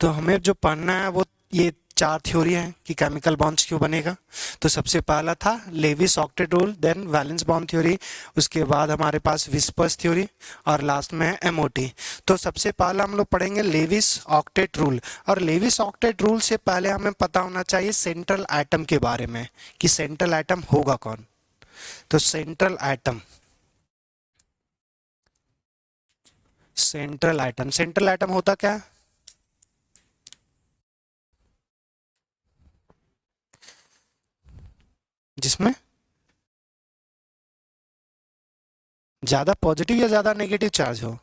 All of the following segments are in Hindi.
तो हमें जो पढ़ना है वो ये चार थ्योरी हैं कि केमिकल बॉन्ड्स क्यों बनेगा। तो सबसे पहला था Lewis octet rule, then valence bond theory, उसके बाद हमारे पास विस्पर्स थ्योरी और लास्ट में है एमओटी। तो सबसे पहला हम लोग पढ़ेंगे लेविस ऑक्टेट रूल। और लेविस ऑक्टेट रूल से पहले हमें पता होना चाहिए सेंट्रल एटम के बारे में कि सेंट्रल एटम होगा कौन। तो सेंट्रल एटम होता क्या है? जिसमें ज्यादा पॉजिटिव या ज्यादा नेगेटिव चार्ज हो।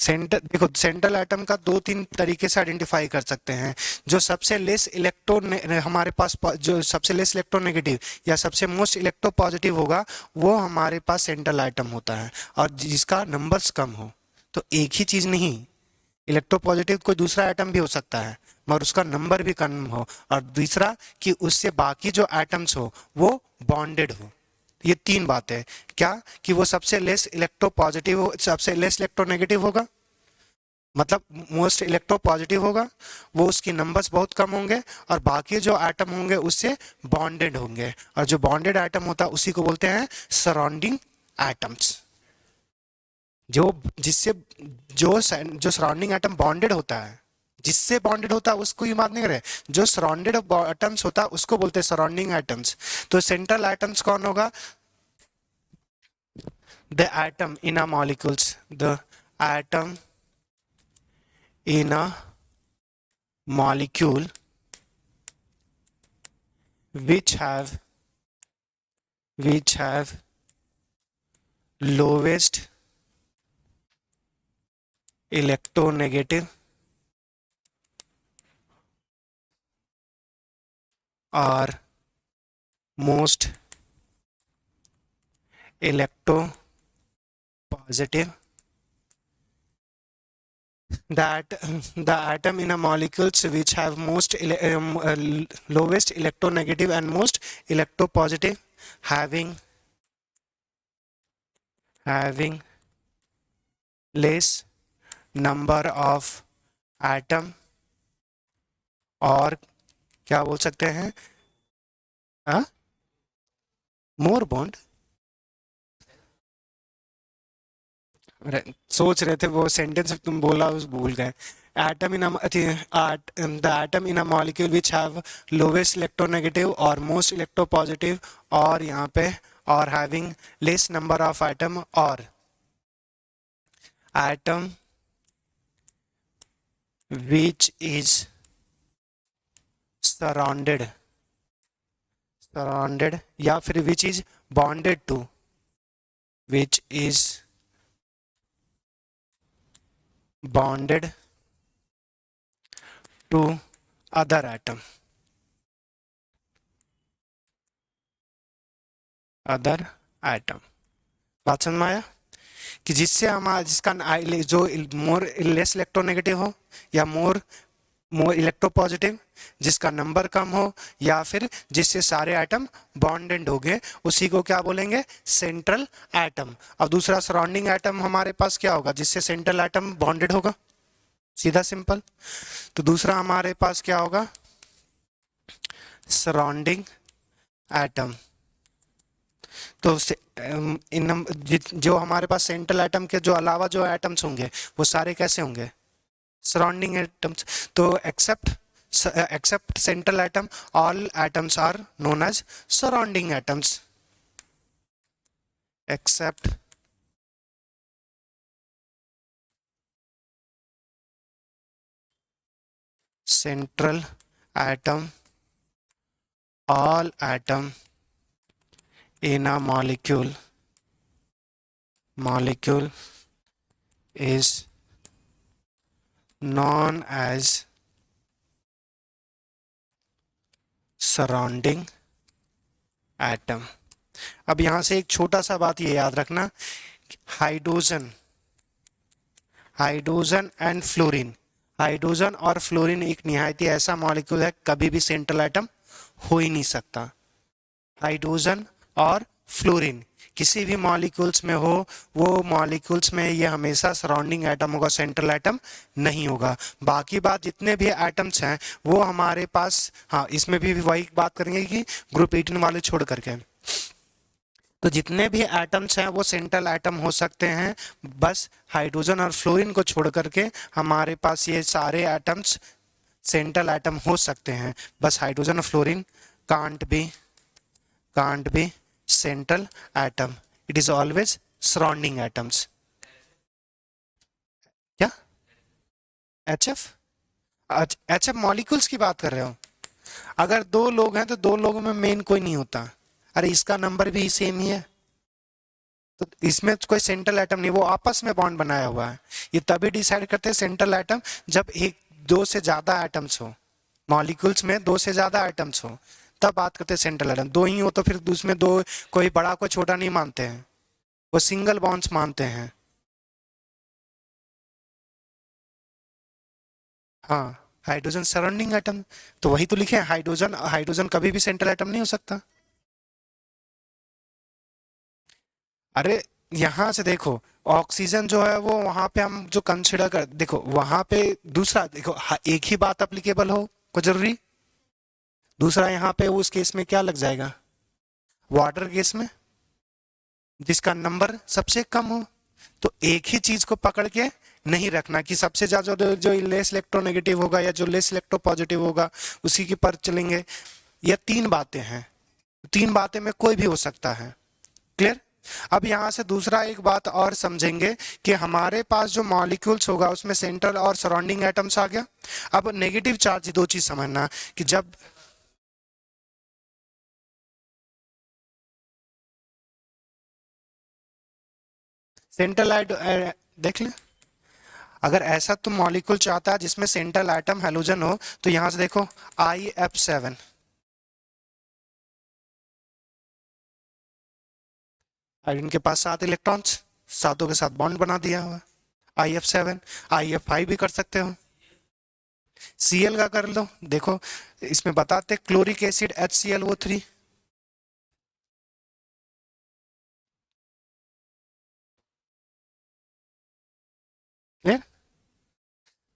देखो सेंट्रल एटम का दो तीन तरीके से आइडेंटिफाई कर सकते हैं। जो सबसे लेस इलेक्ट्रॉन हमारे पास जो सबसे लेस इलेक्ट्रोनेगेटिव या सबसे मोस्ट इलेक्ट्रो पॉजिटिव होगा वो हमारे पास सेंट्रल एटम होता है, और जिसका नंबर्स कम हो। तो एक ही चीज नहीं, इलेक्ट्रो पॉजिटिव कोई दूसरा एटम भी हो सकता है मगर उसका नंबर भी कम हो, और दूसरा कि उससे बाकी जो एटम्स हो वो बॉन्डेड हो। ये तीन बातें। क्या कि वो सबसे लेस इलेक्ट्रो पॉजिटिव हो, सबसे लेस इलेक्ट्रोनेगेटिव होगा, मतलब मोस्ट इलेक्ट्रो पॉजिटिव होगा, वो उसके नंबर्स बहुत कम होंगे, और बाकी जो एटम होंगे उससे बॉन्डेड होंगे, और जो बॉन्डेड एटम होता है उसी को बोलते हैं सराउंडिंग एटम्स। जो जिससे जो जो सराउंडिंग एटम बॉन्डेड होता है, जिससे बॉन्डेड होता है उसको ही बात नहीं करे, जो सराउंडेड एटम्स होता है उसको बोलते हैं सराउंडिंग एटम्स। तो सेंट्रल एटम्स कौन होगा? The atom in a molecules, the atom in a molecule which have lowest electronegative or most electropositive. That the atom in a molecules which have lowest electronegative and most electropositive, having less number of atom, और क्या बोल सकते हैं, मोर बॉन्ड। सोच रहे थे वो सेंटेंस तुम बोला उस भूल गए। Atom in the atom in a molecule which have lowest electronegative और मोस्ट इलेक्ट्रोपॉजिटिव, और यहाँ पे और having less number of atom, और एटम विच इज सराउंडेड या फिर which is bonded to, which is bonded to other atom, बात समझ में आया? कि जिससे हमारा जिसका जो मोर लेस इलेक्ट्रोनेगेटिव हो या मोर इलेक्ट्रोपॉजिटिव, जिसका नंबर कम हो, या फिर जिससे सारे एटम बॉन्डेड हो गए, उसी को क्या बोलेंगे? Central atom. अब दूसरा सराउंडिंग एटम हमारे पास क्या होगा जिससे सेंट्रल एटम बॉन्डेड होगा? सीधा सिंपल। तो दूसरा हमारे पास क्या होगा? Surrounding atom. तो जो हमारे पास सेंट्रल एटम के जो अलावा जो एटम्स होंगे वो सारे कैसे होंगे? Surrounding atoms. तो except central atom, all atoms are known as surrounding atoms. Except central atom, all atom in a molecule is known as surrounding atom. अब यहां से एक छोटा सा बात ये याद रखना, हाइड्रोजन एंड फ्लोरीन, हाइड्रोजन और फ्लोरीन एक निहायत ही ऐसा मॉलिक्यूल है कभी भी सेंट्रल एटम हो ही नहीं सकता। हाइड्रोजन और फ्लोरीन किसी भी मॉलिक्यूल्स में हो, वो मॉलिक्यूल्स में ये हमेशा सराउंडिंग एटम होगा, सेंट्रल एटम नहीं होगा। बाकी बात जितने भी एटम्स हैं वो हमारे पास, हाँ इसमें भी वही बात करेंगे कि ग्रुप 18 वाले छोड़ करके, तो जितने भी एटम्स हैं वो सेंट्रल एटम हो सकते हैं, बस हाइड्रोजन और फ्लोरीन को छोड़ करके हमारे पास ये सारे एटम्स सेंट्रल एटम हो सकते हैं। बस हाइड्रोजन और fluorine can't be central atom, it is always surrounding atoms. क्या एच एफ मॉलिक्यूल्स की बात कर रहे हो? अगर दो लोग हैं तो दो लोगों में मेन कोई नहीं होता। अरे इसका नंबर भी सेम ही है, तो इसमें कोई सेंट्रल एटम नहीं, वो आपस में बॉन्ड बनाया हुआ है। ये तभी डिसाइड करते हैं सेंट्रल एटम जब एक दो से ज्यादा एटम्स हो, मॉलिक्यूल्स में दो से ज्यादा एटम्स हो, तब बात करते हैं सेंट्रल एटम। दो ही हो तो फिर उसमें दो, कोई बड़ा कोई छोटा नहीं मानते हैं, वो सिंगल बॉन्ड्स मानते हैं। हाँ, हाइड्रोजन सराउंडिंग एटम, तो वही तो लिखे हैं, हाइड्रोजन हाइड्रोजन कभी भी सेंट्रल एटम नहीं हो सकता। अरे यहां से देखो, ऑक्सीजन जो है वो वहां पे हम जो कंसिडर कर, देखो वहां पे दूसरा देखो, एक ही बात अप्लीकेबल हो को जरूरी, दूसरा यहाँ पे उस केस में क्या लग जाएगा, वाटर केस में जिसका नंबर सबसे कम हो। तो एक ही चीज को पकड़ के नहीं रखना कि सबसे ज्यादा जो लेस इलेक्ट्रोनेगेटिव होगा या जो लेस इलेक्ट्रोपॉजिटिव होगा उसी के पर चलेंगे। ये तीन बातें हैं, तीन बातें में कोई भी हो सकता है। क्लियर? अब यहां से दूसरा एक बात और समझेंगे कि हमारे पास जो मॉलिक्यूल्स होगा उसमें सेंट्रल और सराउंडिंग एटम्स आ गया। अब नेगेटिव चार्ज, दो चीज समझना कि जब सेंट्रल देख ले, अगर ऐसा तुम मॉलिक्यूल चाहता है जिसमें सेंट्रल एटम हेलोजन हो, तो यहां से देखो IF7, आयोडीन के पास 7 इलेक्ट्रॉन्स, सातों के साथ बॉन्ड बना दिया हुआ। IF7, IF5 भी कर सकते हो। Cl का कर लो, देखो इसमें बताते क्लोरिक एसिड HClO3,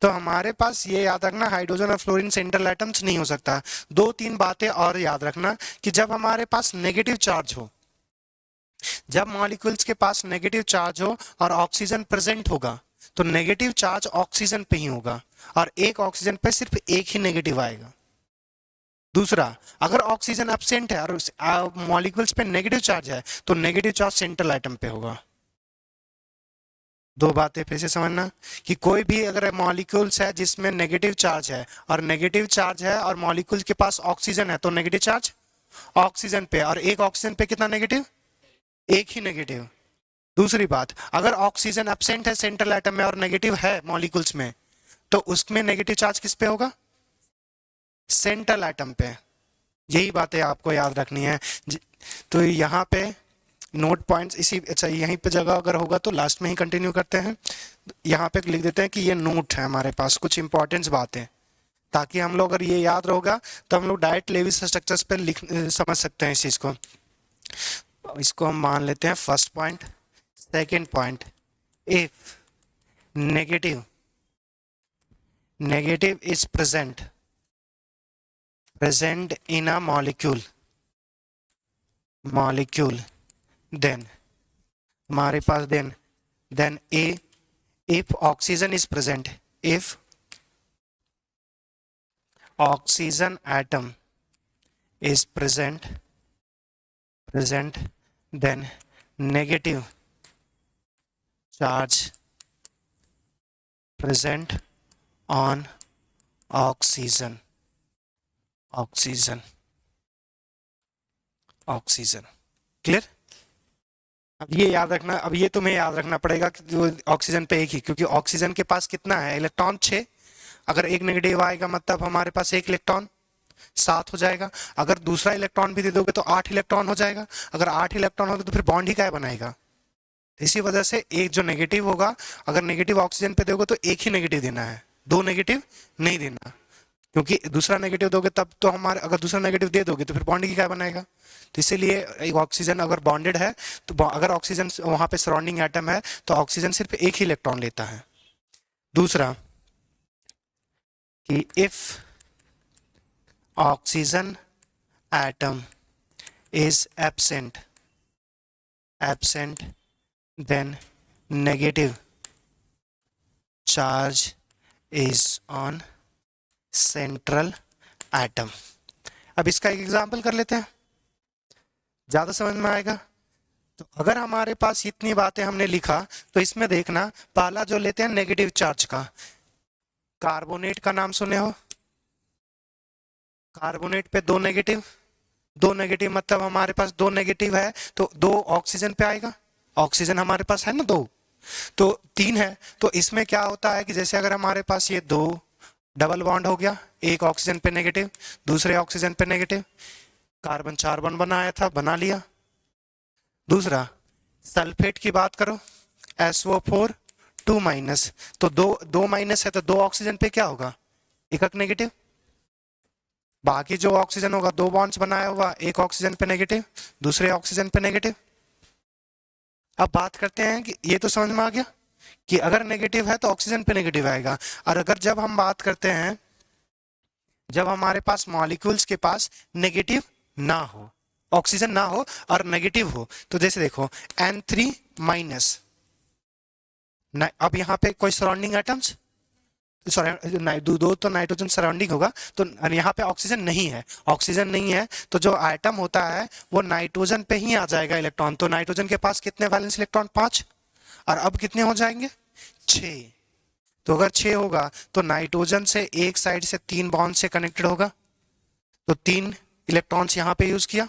तो हमारे पास ये याद रखना, हाइड्रोजन और फ्लोरीन सेंट्रल एटम्स नहीं हो सकता। दो तीन बातें और याद रखना कि जब हमारे पास नेगेटिव चार्ज हो, जब मॉलिक्यूल्स के पास नेगेटिव चार्ज हो और ऑक्सीजन प्रेजेंट होगा, तो नेगेटिव चार्ज ऑक्सीजन पे ही होगा और एक ऑक्सीजन पे सिर्फ एक ही नेगेटिव आएगा। दूसरा, अगर ऑक्सीजन एब्सेंट है और मॉलिक्यूल्स पे नेगेटिव चार्ज है, तो नेगेटिव चार्ज सेंट्रल एटम पे होगा। दो बातें फिर से समझना कि कोई भी अगर मॉलिक्यूल्स है जिसमें नेगेटिव चार्ज है और मॉलिक्यूल के पास ऑक्सीजन है, तो नेगेटिव चार्ज ऑक्सीजन पे, और एक ऑक्सीजन पे कितना नेगेटिव, एक ही नेगेटिव। दूसरी बात, अगर ऑक्सीजन एब्सेंट है सेंट्रल एटम में और नेगेटिव है मॉलिक्यूल्स में, तो उसमें नेगेटिव चार्ज किस पे होगा, सेंट्रल एटम पे। यही बातें आपको याद रखनी है। तो यहाँ पे नोट पॉइंट्स इसी, अच्छा यहीं पे जगह अगर होगा तो लास्ट में ही कंटिन्यू करते हैं। यहाँ पे लिख देते हैं कि ये नोट है हमारे पास, कुछ इंपॉर्टेंट बातें, ताकि हम लोग अगर ये याद रहोगा तो हम लोग डायरेक्ट लेविस स्ट्रक्चर्स पे लिख समझ सकते हैं इस चीज को। इसको हम मान लेते हैं first point. Second point, if negative is present in a molecule, then हमारे पास then if oxygen is present, if oxygen atom is present, then negative charge present on oxygen, clear? अब ये याद रखना, अब ये तुम्हें याद रखना पड़ेगा कि जो ऑक्सीजन पे एक ही, क्योंकि ऑक्सीजन के पास कितना है इलेक्ट्रॉन, 6। अगर एक नेगेटिव आएगा मतलब हमारे पास एक इलेक्ट्रॉन 7 हो जाएगा। अगर दूसरा इलेक्ट्रॉन भी दे दोगे तो 8 इलेक्ट्रॉन हो जाएगा। अगर 8 इलेक्ट्रॉन होगा तो फिर बॉन्ड ही क्या बनाएगा। इसी वजह से एक जो नेगेटिव होगा, अगर नेगेटिव ऑक्सीजन पे दोगे तो एक ही नेगेटिव देना है, दो नेगेटिव नहीं देना, क्योंकि दूसरा नेगेटिव दोगे तब तो हमारे, अगर दूसरा नेगेटिव दे दोगे तो फिर बॉन्ड की क्या बनाएगा। तो इसीलिए एक ऑक्सीजन अगर बॉन्डेड है तो अगर ऑक्सीजन वहां पे सराउंडिंग एटम है तो ऑक्सीजन सिर्फ एक ही इलेक्ट्रॉन लेता है। दूसरा कि if oxygen atom is absent then negative charge is on central atom। अब इसका एक एग्जांपल कर लेते हैं, ज्यादा समझ में आएगा। तो अगर हमारे पास इतनी बातें हमने लिखा तो इसमें देखना, पहला जो लेते हैं नेगेटिव चार्ज का, कार्बोनेट का नाम सुने हो, कार्बोनेट पे दो नेगेटिव, दो नेगेटिव मतलब हमारे पास दो नेगेटिव है तो दो ऑक्सीजन पे आएगा, ऑक्सीजन हमारे पास है ना दो, तो तीन है। तो इसमें क्या होता है कि जैसे अगर हमारे पास ये दो डबल बॉन्ड हो गया, एक ऑक्सीजन पे नेगेटिव दूसरे ऑक्सीजन पे नेगेटिव, कार्बन चार बॉन्ड बनाया था बना लिया। दूसरा सल्फेट की बात करो, SO4 2 माइनस, तो दो दो माइनस है तो दो ऑक्सीजन पे क्या होगा, एक नेगेटिव, बाकी जो ऑक्सीजन होगा दो बॉन्ड्स बनाया हुआ, एक ऑक्सीजन पे नेगेटिव दूसरे ऑक्सीजन पे नेगेटिव। अब बात करते हैं कि ये तो समझ में आ गया कि अगर नेगेटिव है तो ऑक्सीजन पे नेगेटिव आएगा। और अगर जब हम बात करते हैं जब हमारे पास मॉलिक्यूल्स के पास नेगेटिव ना हो, ऑक्सीजन ना हो और नेगेटिव हो, तो जैसे देखो N3 माइनस, अब यहाँ पे कोई सराउंडिंग एटम्स, दो तो नाइट्रोजन सराउंडिंग होगा, तो यहाँ पे ऑक्सीजन नहीं है, ऑक्सीजन नहीं है तो जो एटम होता है वो नाइट्रोजन पे ही आ जाएगा इलेक्ट्रॉन। तो नाइट्रोजन के पास कितने वैलेंस इलेक्ट्रॉन, 5, और अब कितने हो जाएंगे, 6। तो अगर 6 होगा तो नाइट्रोजन से एक साइड से 3 बॉन्ड से कनेक्टेड होगा, तो 3 इलेक्ट्रॉन्स यहाँ पे यूज किया।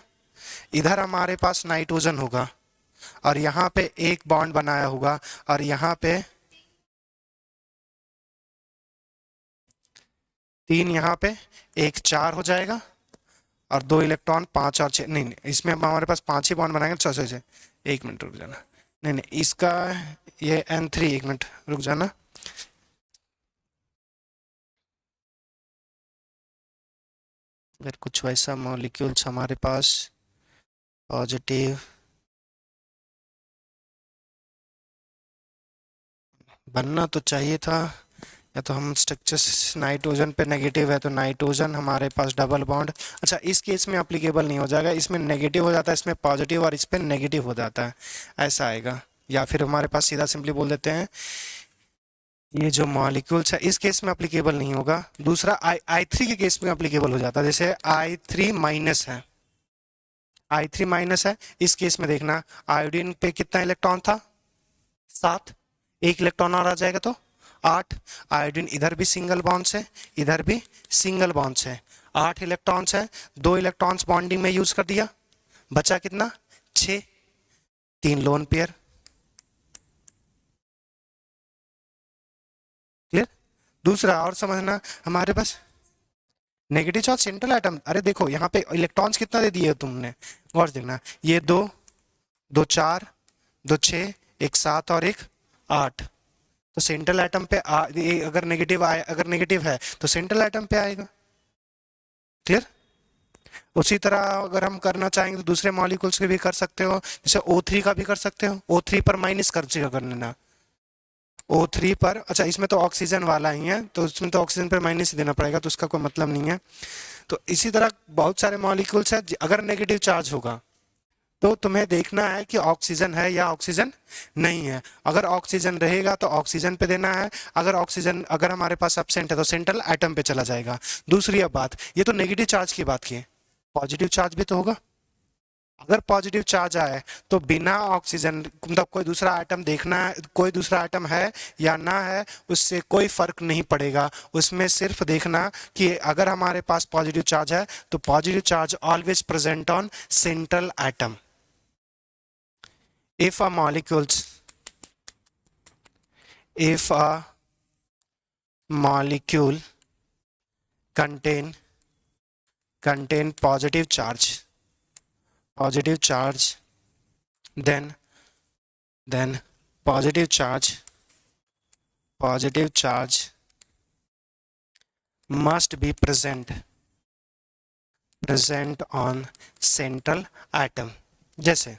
इधर हमारे पास नाइट्रोजन होगा और यहाँ पे एक बॉन्ड बनाया होगा, और यहाँ पे 3, यहाँ पे एक 4 हो जाएगा, और 2 इलेक्ट्रॉन 5 और 6, नहीं इसमें हमारे पास 5 ही बॉन्ड बनाएंगे। 6 एक मिनट रुक जाना, नहीं इसका ये N3, एक मिनट रुक जाना, अगर कुछ वैसा मॉलिक्यूल्स हमारे पास पॉजिटिव बनना तो चाहिए था, या तो हम स्ट्रक्चर्स, नाइट्रोजन पे नेगेटिव है तो नाइट्रोजन हमारे पास डबल बॉन्ड, अच्छा इस केस में एप्लीकेबल नहीं हो जाएगा, इसमें नेगेटिव हो जाता है, इसमें पॉजिटिव और इस पे नेगेटिव हो जाता है, ऐसा आएगा। या फिर हमारे पास सीधा सिंपली बोल देते हैं ये जो मॉलिक्यूल्स है इस केस में एप्लीकेबल नहीं होगा। दूसरा I3 के केस में एप्लीकेबल हो जाता है, जैसे I3 माइनस है, I3 माइनस है, इस केस में देखना आयोडीन पे कितना इलेक्ट्रॉन था, 7, एक इलेक्ट्रॉन और आ जाएगा तो 8। आयोडीन इधर भी सिंगल बॉन्ड्स है इधर भी सिंगल बॉन्ड्स है, 8 इलेक्ट्रॉन्स है, 2 इलेक्ट्रॉन्स बॉन्डिंग में यूज कर दिया, बचा कितना, 6, 3 लोन पेयर। क्लियर। दूसरा और समझना, हमारे पास नेगेटिव चार्ज सेंट्रल एटम, अरे देखो यहाँ पे इलेक्ट्रॉन्स कितना दे दिए तुमने, गौर से देखना, ये 2, 2 4, 2 6, एक 7 और एक 8, तो सेंट्रल एटम पे अगर नेगेटिव आए, अगर नेगेटिव है तो सेंट्रल एटम पे आएगा। क्लियर। उसी तरह अगर हम करना चाहेंगे तो दूसरे मॉलिक्यूल्स के भी कर सकते हो, जैसे O3 का भी कर सकते हो, O3 पर माइनस कर लेना, O3 पर, अच्छा इसमें तो ऑक्सीजन वाला ही है तो उसमें तो ऑक्सीजन पर माइनस ही देना पड़ेगा, तो उसका कोई मतलब नहीं है। तो इसी तरह बहुत सारे मॉलिक्यूल्स है, अगर नेगेटिव चार्ज होगा तो तुम्हें देखना है कि ऑक्सीजन है या ऑक्सीजन नहीं है। अगर ऑक्सीजन रहेगा तो ऑक्सीजन पे देना है, अगर हमारे पास एब्सेंट है तो सेंट्रल एटम पे चला जाएगा। दूसरी अब बात, ये तो नेगेटिव चार्ज की बात की, पॉजिटिव चार्ज भी तो होगा। अगर पॉजिटिव चार्ज आए तो बिना ऑक्सीजन, मतलब कोई दूसरा आइटम देखना है, कोई दूसरा आइटम है या ना है उससे कोई फर्क नहीं पड़ेगा, उसमें सिर्फ देखना कि अगर हमारे पास पॉजिटिव चार्ज है तो positive charge always present on central atom. if a molecule contain positive charge, then positive charge must be present on central atom. जैसे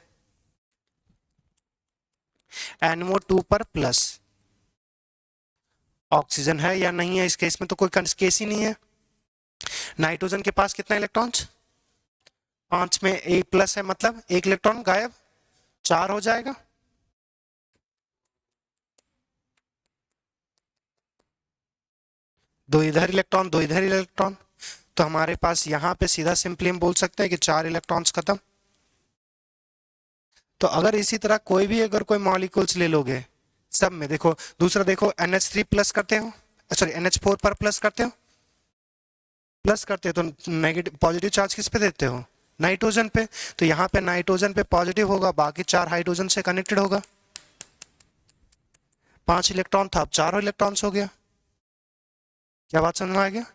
NO2 पर प्लस ऑक्सीजन है या नहीं है, इस केस में तो कोई केस ही नहीं है। नाइट्रोजन के पास कितना इलेक्ट्रॉन्स, 5 में ए प्लस है, मतलब एक इलेक्ट्रॉन गायब, 4 हो जाएगा। दो इधर इलेक्ट्रॉन, दो इधर इलेक्ट्रॉन, तो हमारे पास यहां पे सीधा सिंपली हम बोल सकते हैं कि 4 इलेक्ट्रॉन्स खत्म। तो अगर इसी तरह कोई भी अगर कोई मॉलिक्यूल्स ले लोगे, सब में देखो, दूसरा देखो NH3 प्लस करते हो, सॉरी NH4 पर प्लस करते हो, प्लस करते हो तो नेगेटिव पॉजिटिव चार्ज किस पे देते हो, नाइट्रोजन पे। तो यहाँ पे नाइट्रोजन पे पॉजिटिव होगा, बाकी 4 हाइड्रोजन से कनेक्टेड होगा। 5 इलेक्ट्रॉन था, अब 4 इलेक्ट्रॉन्स हो गया। क्या बात समझ में आ गया?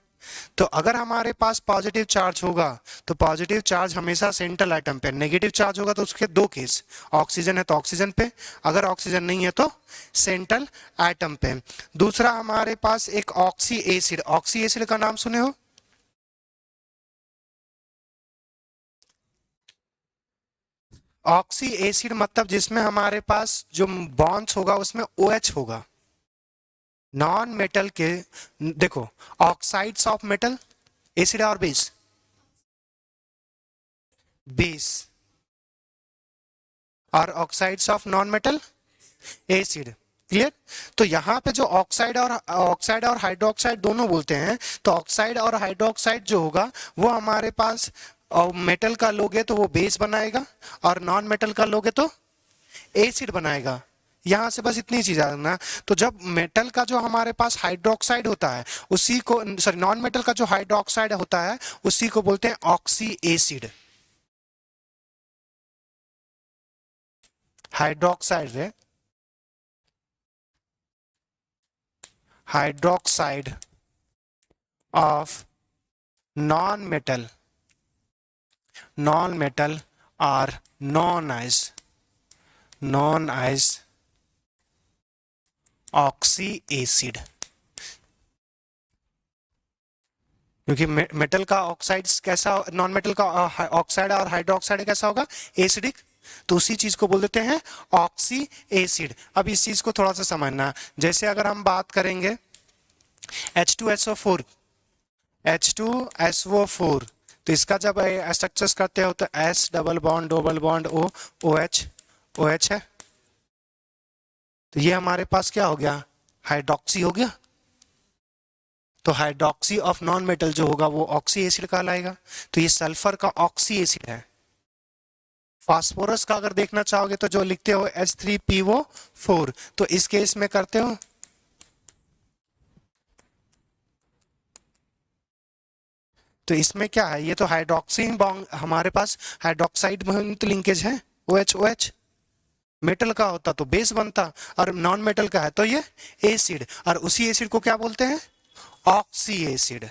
तो अगर हमारे पास पॉजिटिव चार्ज होगा तो पॉजिटिव चार्ज हमेशा सेंट्रल एटम पे, नेगेटिव चार्ज होगा तो उसके दो केस, ऑक्सीजन है तो ऑक्सीजन पे, अगर ऑक्सीजन नहीं है तो सेंट्रल एटम पे। दूसरा हमारे पास एक ऑक्सी एसिड, ऑक्सी एसिड का नाम सुने हो? ऑक्सी एसिड मतलब जिसमें हमारे पास जो बॉन्ड्स होगा उसमें OH होगा। नॉन मेटल के, देखो ऑक्साइड्स ऑफ मेटल, एसिड और बेस, बेस, और oxides of non metal, acid. Clear? तो यहाँ पे जो ऑक्साइड और हाइड्रोक्साइड दोनों बोलते हैं, तो ऑक्साइड और हाइड्रोक्साइड जो होगा वो हमारे पास, और मेटल का लोगे तो वो बेस बनाएगा, और नॉन मेटल का लोगे तो एसिड बनाएगा। यहां से बस इतनी चीज जानना। तो जब मेटल का जो हमारे पास हाइड्रोक्साइड होता है उसी को, सॉरी नॉन मेटल का जो हाइड्रोक्साइड होता है उसी को बोलते हैं ऑक्सी एसिड। हाइड्रोक्साइड है, hydroxide of non metal are non as oxy acid. क्योंकि मेटल का ऑक्साइड कैसा, नॉन मेटल का ऑक्साइड और हाइड्रोक्साइड कैसा होगा, एसिडिक, तो उसी चीज को बोल देते हैं ऑक्सी एसिड। अब इस चीज को थोड़ा सा समझना, जैसे अगर हम बात करेंगे H2SO4, H2SO4, तो इसका जब स्ट्रक्चर्स करते हो तो S double bond O, OH, OH है, तो ये हमारे पास क्या हो गया, हाइड्रोक्सी हो गया। तो हाइड्रोक्सी ऑफ नॉन मेटल जो होगा वो ऑक्सी एसिड कहलाएगा। तो ये सल्फर का ऑक्सी एसिड है। फास्फोरस का अगर देखना चाहोगे तो जो लिखते हो H3PO4, तो इस केस में करते हो तो इसमें क्या है, ये तो हाइड्रोक्सी बॉन्ड, हमारे पास हाइड्रोक्साइड में तो लिंकेज है, OH। मेटल का होता तो बेस बनता, और नॉन मेटल का है तो ये एसिड, और उसी एसिड को क्या बोलते हैं, ऑक्सी एसिड।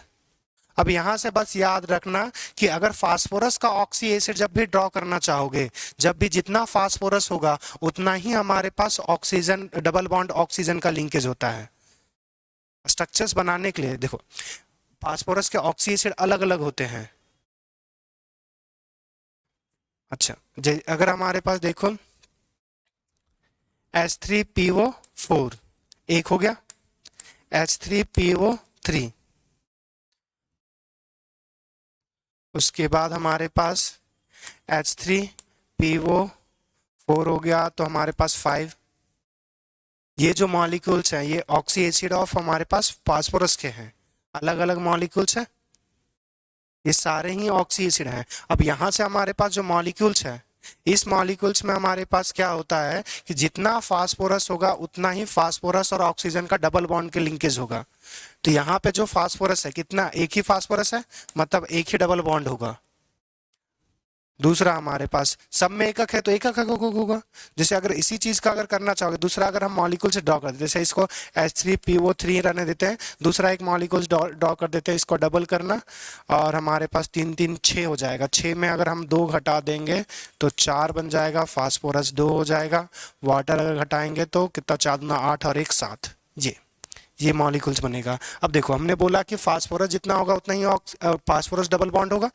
अब यहां से बस याद रखना कि अगर फास्फोरस का ऑक्सी एसिड जब भी ड्रॉ करना चाहोगे, जब भी जितना फास्फोरस होगा उतना ही हमारे पास ऑक्सीजन, डबल बॉन्ड ऑक्सीजन का लिंकेज होता है। स्ट्रक्चर्स बनाने के लिए देखो, फास्फोरस के ऑक्सी एसिड अलग अलग होते हैं। अच्छा, अगर हमारे पास देखो H3PO4 एक हो गया, H3PO3, उसके बाद हमारे पास H3PO4 हो गया, तो हमारे पास 5। ये जो मॉलिक्यूल्स हैं ये ऑक्सी एसिड ऑफ हमारे पास फास्फोरस के हैं, अलग अलग मॉलिक्यूल्स हैं, ये सारे ही ऑक्सी एसिड हैं। अब यहां से हमारे पास जो मॉलिक्यूल्स है, इस मॉलिक्यूल्स में हमारे पास क्या होता है कि जितना फास्फोरस होगा उतना ही फास्फोरस और ऑक्सीजन का डबल बॉन्ड के लिंकेज होगा। तो यहाँ पे जो फास्फोरस है कितना, एक ही फास्फोरस है, मतलब एक ही डबल बॉन्ड होगा। दूसरा हमारे पास सब में एकक है तो एकक होगा। जैसे अगर इसी चीज का अगर करना चाहोगे, दूसरा अगर हम मॉलिक्यूल से ड्रॉ कर देते, जैसे इसको H3PO3 रहने देते हैं, दूसरा एक मॉलिक्यूल ड्रॉ कर देते हैं, इसको डबल करना, और हमारे पास 3 3 6 हो जाएगा। 6 में अगर हम 2 घटा देंगे तो 4 बन जाएगा, फास्फोरस 2 हो जाएगा, वाटर अगर घटाएंगे तो कितना, 4 दूना 8 और 1 7। ये मॉलिक्यूल्स बनेगा। अब देखो हमने बोला कि फास्फोरस जितना होगा उतना ही फास्फोरस डबल बॉन्ड होगा।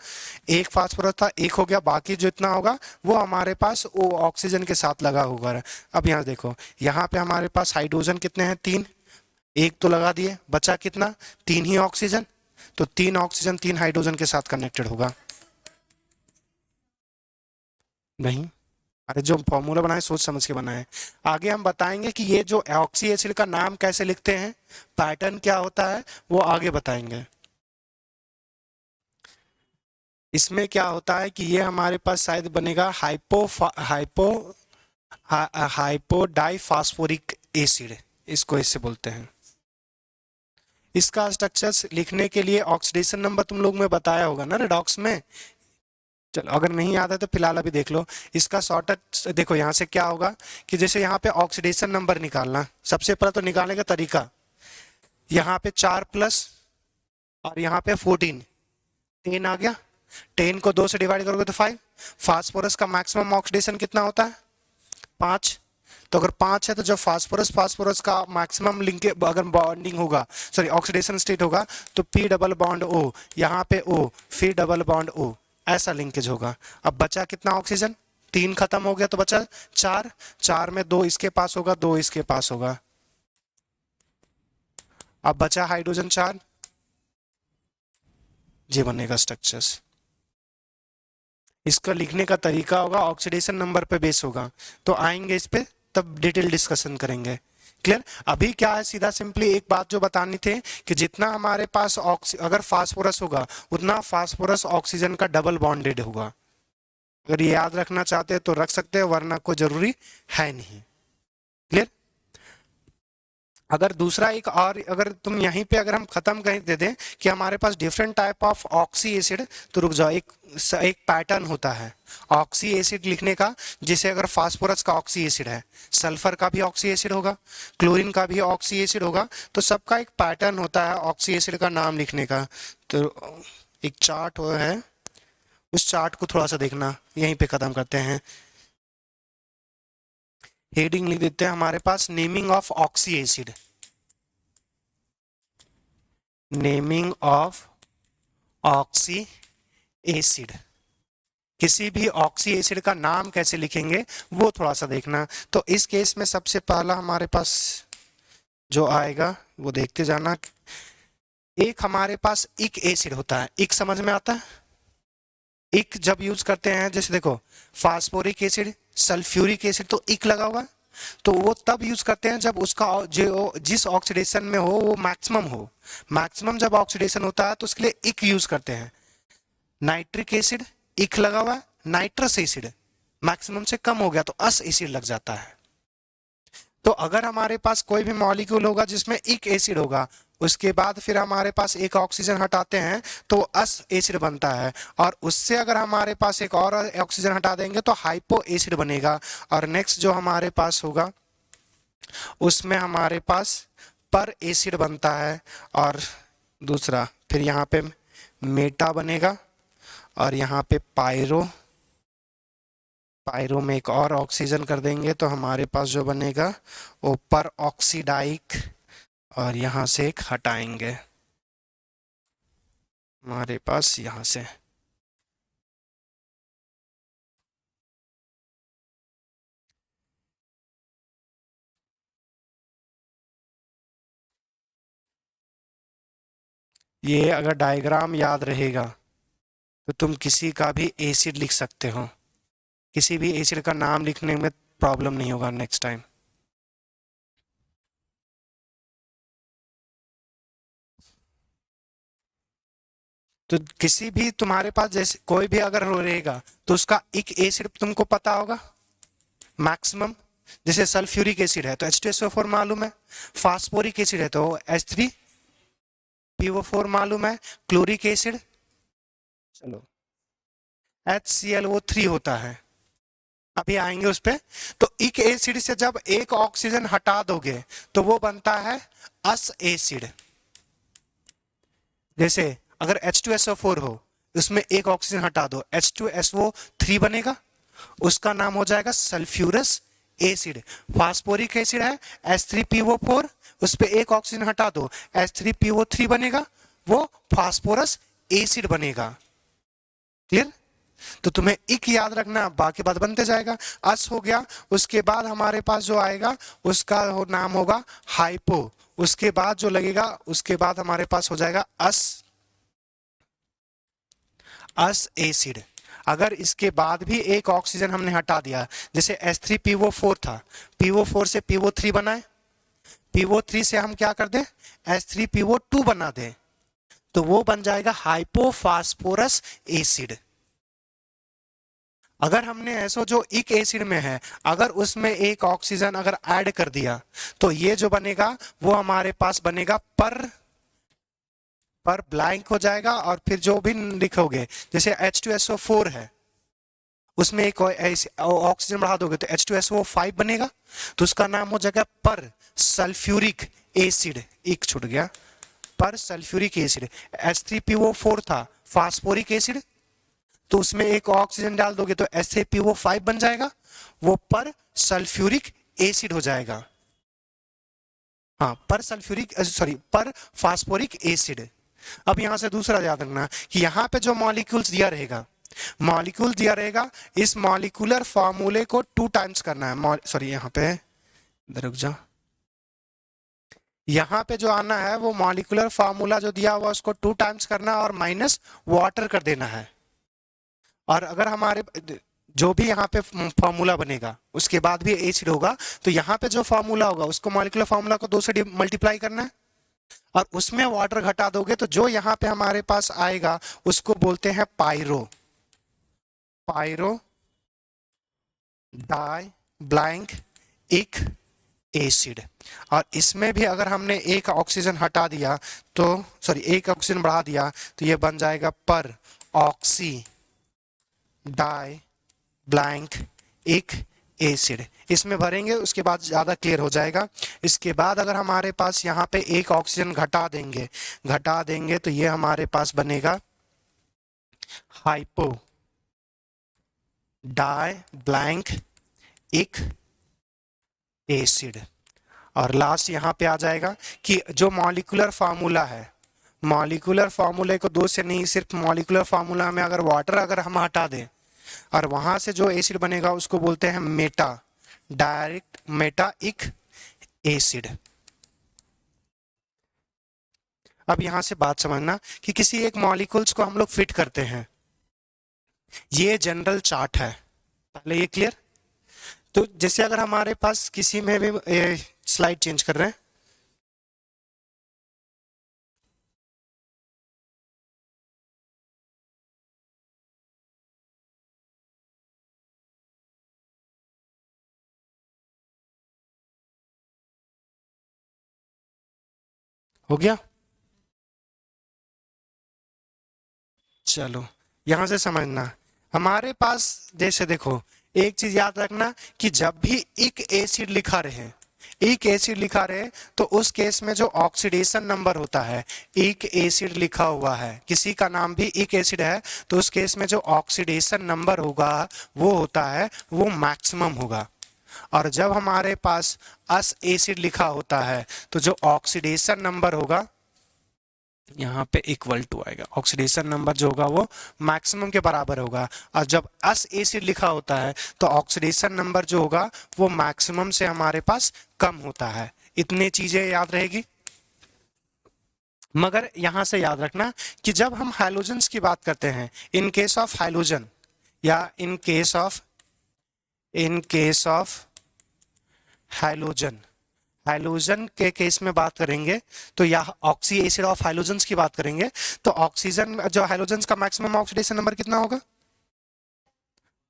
एक फास्फोरस था, एक हो गया, बाकी जो इतना होगा वो हमारे पास वो ऑक्सीजन के साथ लगा होगा। अब यहाँ देखो, यहाँ पे हमारे पास हाइड्रोजन कितने हैं, 3, एक तो लगा दिए, बचा कितना, 3 ही ऑक्सीजन। तो 3 ऑक्सीजन 3 हाइड्रोजन के साथ कनेक्टेड होगा। नहीं, अरे जो फॉर्मूला बनाए सोच समझ के बनाए। आगे हम बताएंगे कि ये जो ऑक्सी एसिड का नाम कैसे लिखते हैं, पैटर्न क्या होता है, वो आगे बताएंगे। इसमें क्या होता है कि ये हमारे पास शायद बनेगा हाइपोडाइफास्फोरिक एसिड, इसको इससे बोलते हैं। इसका स्ट्रक्चर्स लिखने के लिए ऑक्सीडेशन नंबर तुम लोग में बताया होगा ना रेडॉक्स में। चलो अगर नहीं याद है तो फिलहाल अभी देख लो। इसका शॉर्टकट देखो, यहाँ से क्या होगा कि जैसे यहाँ पे ऑक्सीडेशन नंबर निकालना, सबसे पहले तो निकालने का तरीका, यहाँ पे 4+ और यहाँ पे 14, 10 आ गया। 10 को 2 से डिवाइड करोगे तो 5। फास्फोरस का मैक्सिमम ऑक्सीडेशन कितना होता है, 5। तो अगर 5 है तो जब फास्फोरस का मैक्सिमम लिंक अगर बॉन्डिंग होगा, सॉरी ऑक्सीडेशन स्टेट होगा, तो P डबल बॉन्ड O, यहाँ पे O, फिर डबल बॉन्ड O, ऐसा लिंकेज होगा। अब बचा कितना ऑक्सीजन, 3 खत्म हो गया तो बचा 4। 4 में 2 इसके पास होगा, 2 इसके पास होगा। अब बचा हाइड्रोजन 4, ये बनेगा स्ट्रक्चर्स। इसका लिखने का तरीका होगा ऑक्सीडेशन नंबर पे बेस होगा, तो आएंगे इस पे तब डिटेल डिस्कशन करेंगे। क्लियर। अभी क्या है, सीधा सिंपली एक बात जो बतानी थी कि जितना हमारे पास अगर फास्फोरस होगा उतना फास्फोरस ऑक्सीजन का डबल बॉन्डेड होगा। अगर ये याद रखना चाहते हैं तो रख सकते हैं, वरना कोई जरूरी है नहीं। क्लियर। अगर दूसरा एक और, अगर तुम यहीं पे अगर हम खत्म कर दे दें कि हमारे पास different type of oxy acid, तो रुक जाओ, एक पैटर्न होता है ऑक्सी एसिड लिखने का। जैसे अगर फास्फोरस का ऑक्सी एसिड है, सल्फर का भी ऑक्सी एसिड होगा, क्लोरीन का भी ऑक्सी एसिड होगा, तो सबका एक पैटर्न होता है ऑक्सी एसिड का नाम लिखने का। तो एक चार्ट है, उस चार्ट को थोड़ा सा देखना। यहीं पे खत्म करते हैं। हेडिंग लिख देते हैं हमारे पास, naming of oxy acid. Naming of oxy acid, किसी भी ऑक्सी एसिड का नाम कैसे लिखेंगे वो थोड़ा सा देखना। तो इस केस में सबसे पहला हमारे पास जो आएगा वो देखते जाना। एक हमारे पास इक एसिड होता है, इक समझ में आता है। इक जब यूज करते हैं, जैसे देखो फास्फोरिक एसिड, सल्फ्यूरिक एसिड, तो इक लगा हुआ है, तो वो तब यूज करते हैं जब उसका जो जिस ऑक्सीडेशन में हो वो मैक्सिमम हो। मैक्सिमम जब ऑक्सीडेशन होता है तो उसके लिए इक यूज करते हैं। नाइट्रिक एसिड, इक लगा हुआ है। नाइट्रस एसिड मैक्सिमम से कम हो गया तो अस एसिड लग जाता है। तो अगर हमारे पास कोई भी मॉलिक्यूल होगा जिसमें इक एसिड होगा, उसके बाद फिर हमारे पास एक ऑक्सीजन हटाते हैं तो अस एसिड बनता है, और उससे अगर हमारे पास एक और ऑक्सीजन हटा देंगे तो हाइपो एसिड बनेगा। और नेक्स्ट जो हमारे पास होगा उसमें हमारे पास पर एसिड बनता है, और दूसरा फिर यहाँ पे मेटा बनेगा, और यहाँ पे पायरो में एक और ऑक्सीजन कर देंगे तो हमारे पास जो बनेगा वो पर ऑक्सीडाइक, और यहाँ से एक हटाएंगे हमारे पास यहाँ से। ये अगर डायग्राम याद रहेगा तो तुम किसी का भी एसिड लिख सकते हो, किसी भी एसिड का नाम लिखने में प्रॉब्लम नहीं होगा नेक्स्ट टाइम। तो किसी भी तुम्हारे पास जैसे कोई भी अगर रहेगा तो उसका एक एसिड तुमको पता होगा मैक्सिमम। जैसे सल्फ्यूरिक एसिड है तो H2SO4 मालूम है, फास्फोरिक एसिड है तो H3PO4 मालूम है, क्लोरिक एसिड चलो HClO3 होता है। अभी आएंगे उस पे। तो इक एसिड से जब एक ऑक्सीजन हटा दोगे तो वो बनता है अस एसिड। जैसे अगर H2SO4 हो, उसमें एक ऑक्सीजन हटा दो, H2SO3 बनेगा, उसका नाम हो जाएगा सल्फ्यूरस एसिड। फास्फोरिक एसिड है H3PO4, उस पे एक ऑक्सीजन हटा दो, H3PO3 बनेगा, वो फास्फोरस एसिड बनेगा। क्लियर? तो तुम्हें इक याद रखना, बाकी बात बनते जाएगा। अस हो गया, उसके बाद हमारे पास जो आएगा उसका नाम होगा हाइपो, उसके बाद जो लगेगा उसके बाद हमारे पास हो जाएगा अस एसिड। अगर इसके बाद भी एक ऑक्सीजन हमने हटा दिया, जैसे H3PO4 था, PO4 से PO3 बना है, PO3 से हम क्या कर दें, H3PO2 बना दें, तो वो बन जाएगा हाइपोफास्फोरस एसिड। अगर हमने ऐसो जो इक एसिड में है, अगर उसमें एक ऑक्सीजन अगर ऐड कर दिया, तो ये जो बनेगा वो हमारे पास बनेगा पर ब्लैंक हो जाएगा, और फिर जो भी लिखोगे, जैसे H2SO4 है, उसमें एक ऑक्सीजन बढ़ा दोगे तो H2SO5 बनेगा, तो उसका नाम हो जाएगा पर सल्फ्यूरिक एसिड। एक छूट गया, पर सल्फ्यूरिक एसिड। H3PO4 था फास्फोरिक एसिड, तो उसमें एक ऑक्सीजन डाल दोगे तो H3PO5 बन जाएगा, वो पर सल्फ्यूरिक एसिड हो जाएगा। हाँ, पर फास्फोरिक एसिड। अब यहां से दूसरा याद रखना कि यहां पे जो मॉलिक्यूल्स दिया रहेगा, मॉलिक्यूल दिया रहेगा, इस मॉलिक्यूलर फॉर्मूले को 2 टाइम्स करना है। सॉरी, यहाँ पे इधर रुक जा, यहाँ पे जो आना है वो मॉलिक्यूलर फॉर्मूला जो दिया हुआ उसको 2 टाइम्स करना है और माइनस वाटर कर देना है। और अगर हमारे जो भी यहाँ पे फॉर्मूला बनेगा उसके बाद भी एसिड होगा, तो यहाँ पे जो फॉर्मूला होगा उसको मॉलिक्यूलर फॉर्मूला को 2 से मल्टीप्लाई करना है, और उसमें वाटर घटा दोगे तो जो यहाँ पे हमारे पास आएगा उसको बोलते हैं पायरो डाई ब्लैंक इक एसिड। और इसमें भी अगर हमने एक ऑक्सीजन हटा दिया तो, सॉरी, एक ऑक्सीजन बढ़ा दिया, तो ये बन जाएगा पर ऑक्सी डाई ब्लैंक इक एसिड। इसमें भरेंगे, उसके बाद ज्यादा क्लियर हो जाएगा। इसके बाद अगर हमारे पास यहाँ पे एक ऑक्सीजन घटा देंगे तो ये हमारे पास बनेगा हाइपो डाई ब्लैंक इक एसिड। और लास्ट यहाँ पे आ जाएगा कि जो मॉलिक्यूलर फार्मूला है, मॉलिक्यूलर फार्मूले को 2 से नहीं, सिर्फ मॉलिक्यूलर फार्मूला में अगर वाटर अगर हम हटा दें और वहां से जो एसिड बनेगा उसको बोलते हैं मेटाइक एसिड। अब यहां से बात समझना कि किसी एक मॉलिक्यूल्स को हम लोग फिट करते हैं, ये जनरल चार्ट है, पहले ये क्लियर। तो जैसे अगर हमारे पास किसी में भी स्लाइड चेंज कर रहे हैं, हो गया? चलो, यहां से समझना, हमारे पास जैसे देखो, एक चीज याद रखना कि जब भी एक एसिड लिखा रहे तो उस केस में जो ऑक्सीडेशन नंबर होता है, एक एसिड लिखा हुआ है, किसी का नाम भी एक एसिड है, तो उस केस में जो ऑक्सीडेशन नंबर होगा वो होता है, वो मैक्सिमम होगा। और जब हमारे पास अस एसिड लिखा होता है तो जो ऑक्सीडेशन नंबर होगा यहाँ पे इक्वल टू आएगा, ऑक्सीडेशन नंबर जो होगा वो मैक्सिमम के बराबर होगा। और जब अस एसिड लिखा होता है तो ऑक्सीडेशन नंबर जो होगा वो मैक्सिमम से हमारे पास कम होता है। इतनी चीजें याद रहेगी। मगर यहां से याद रखना कि जब हम हाइड्रोजन्स की बात करते हैं, इन केस ऑफ हाइड्रोजन या इन केस ऑफ हाइड्रोजन के केस में बात करेंगे तो या ऑक्सी एसिड ऑफ हाइड्रोजन्स की बात करेंगे, तो ऑक्सीजन जो हाइड्रोजन्स का मैक्सिमम ऑक्सीडेशन नंबर कितना होगा?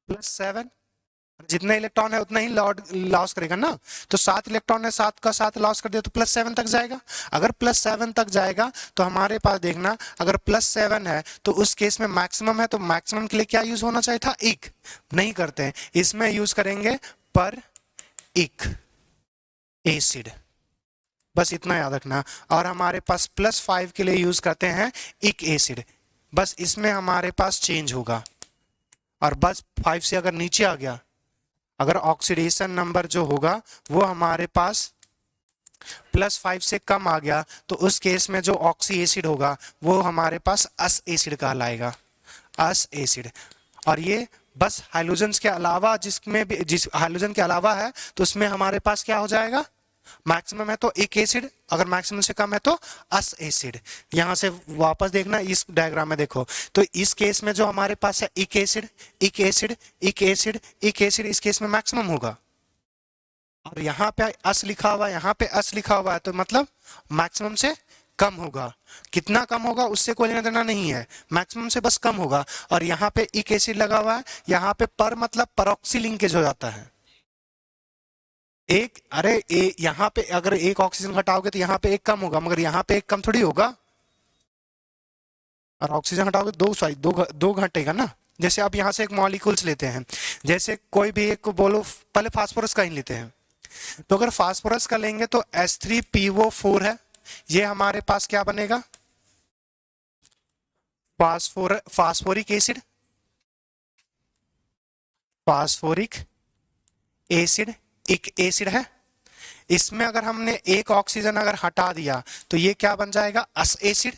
+7। जितने इलेक्ट्रॉन है उतना ही लॉस करेगा ना, तो 7 इलेक्ट्रॉन है, 7 का 7 लॉस कर दिया तो +7 तक जाएगा। अगर +7 तक जाएगा तो हमारे पास देखना, अगर +7 है तो उस केस में मैक्सिमम है, तो मैक्सिमम के लिए क्या यूज होना चाहिए था? इक। नहीं करते हैं, इसमें यूज करेंगे पर इक एसिड, बस इतना याद रखना। और हमारे पास +5 के लिए यूज करते हैं इक एसिड, बस इसमें हमारे पास चेंज होगा। और बस 5 से अगर नीचे आ गया, अगर ऑक्सीडेशन नंबर जो होगा वो हमारे पास +5 से कम आ गया तो उस केस में जो ऑक्सी एसिड होगा वो हमारे पास अस एसिड कहलाएगा, अस एसिड। और ये बस हाइड्रोजन के अलावा, जिसमें भी जिस हाइड्रोजन के अलावा है तो उसमें हमारे पास क्या हो जाएगा, मैक्सिमम है तो एक एसिड, अगर मैक्सिमम से कम है तो अस एसिड। यहां से वापस देखना इस डायग्राम में देखो, तो इस केस में जो हमारे पास है इक एसिड, इक एसिड, इक एसिड, इक एसिड, इस केस में मैक्सिमम होगा। और यहाँ पे अस लिखा हुआ है, यहाँ पे अस लिखा हुआ है, तो मतलब मैक्सिमम से कम होगा। कितना कम होगा उससे कोई लेना देना नहीं है, मैक्सिमम से बस कम होगा। और यहाँ पे इक एसिड लगा हुआ है, यहाँ पे पर मतलब परऑक्सी लिंकेज हो जाता है। एक अरे यहाँ पे अगर एक ऑक्सीजन घटाओगे तो यहाँ पे एक कम होगा, मगर यहाँ पे एक कम थोड़ी होगा। और ऑक्सीजन घटाओगे दो घटेगा ना। जैसे आप यहाँ से एक मॉलिक्यूल्स लेते हैं, जैसे कोई भी एक को बोलो, पहले फास्फोरस का ही लेते हैं, तो अगर फास्फोरस का लेंगे तो H3PO4 है, ये हमारे पास क्या बनेगा, फास्फोरिक एसिड, फास्फोरिक एसिड एक एसिड है। इसमें अगर हमने एक ऑक्सीजन अगर हटा दिया तो ये क्या बन जाएगा, अस एसिड।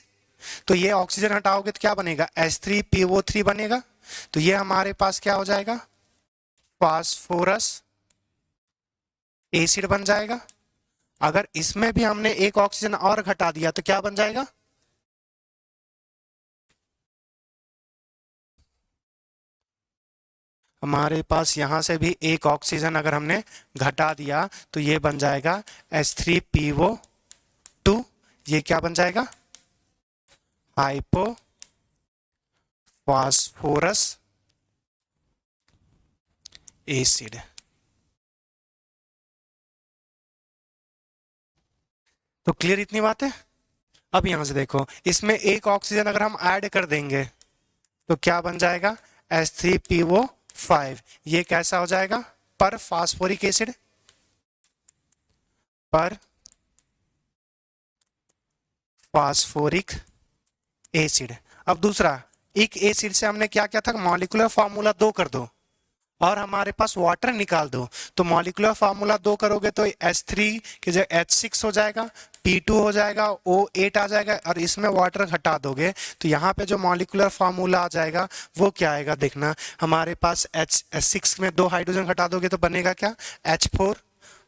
तो ये ऑक्सीजन हटाओगे तो क्या बनेगा, H3PO3 बनेगा। तो ये हमारे पास क्या हो जाएगा, फास्फोरस एसिड बन जाएगा। अगर इसमें भी हमने एक ऑक्सीजन और घटा दिया तो क्या बन जाएगा, हमारे पास यहां से भी एक ऑक्सीजन अगर हमने घटा दिया तो ये बन जाएगा H3PO2। ये क्या बन जाएगा, हाइपो फास्फोरस एसिड। तो क्लियर इतनी बात है। अब यहां से देखो, इसमें एक ऑक्सीजन अगर हम ऐड कर देंगे तो क्या बन जाएगा, H3PO5। ये कैसा हो जाएगा, पर फास्फोरिक एसिड, पर फास्फोरिक एसिड। अब दूसरा, एक एसिड से हमने क्या किया था, मॉलिक्यूलर फार्मूला 2 कर दो और हमारे पास वाटर निकाल दो। तो मॉलिक्यूलर फार्मूला 2 करोगे तो H3 की जगह H6 हो जाएगा, P2 हो जाएगा, O8 आ जाएगा, और इसमें वाटर घटा दोगे तो यहाँ पे जो मॉलिक्यूलर फार्मूला आ जाएगा वो क्या आएगा, देखना हमारे पास H6 में 2 हाइड्रोजन घटा दोगे तो बनेगा क्या, H4।